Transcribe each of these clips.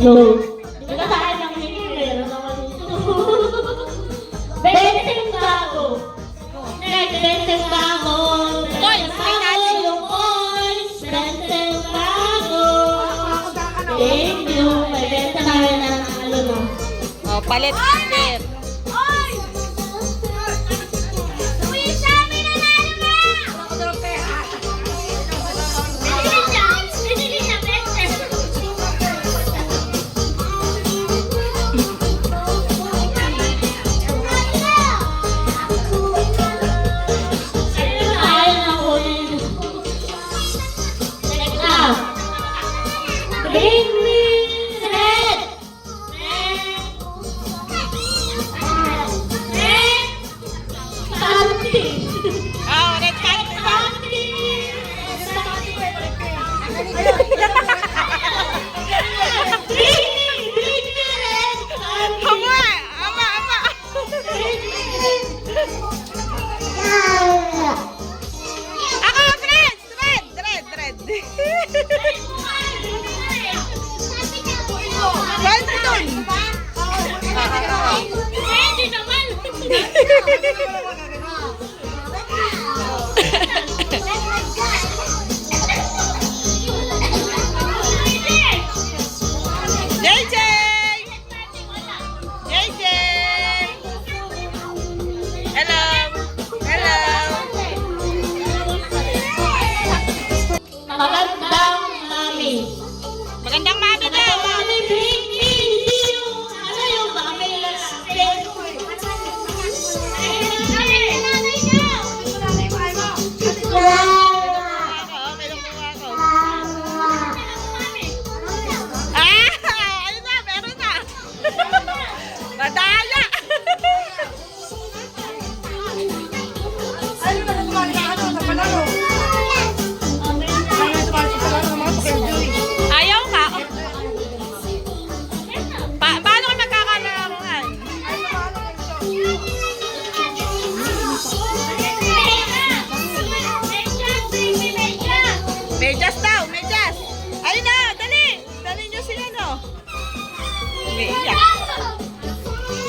No. Di ba tayo ng hindi? Meron naman ito. 20 bago. Next, 20 bago. Coins, may natin. Yung coins. 20 bago. Thank you. May 20 tayo ng ano no. Oh, palit. Palit. Oh, red card. Ama, ama, ama. Ako, red, red, red, red. Saan mo dun? JJ! JJ! Hello! Hello! Magandang mami. Magandang mami daw! Mami, hindi yung, ano yung mami lalaki. Okay lang po ako. Ayun na, meron na! Madaya! Ayaw ka? Paano ka magkakalaruan? Medyas daw, medyas! Ayun na, dali! Dali nyo sila, no? Medyas.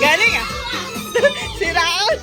Galing ah! Si Raul!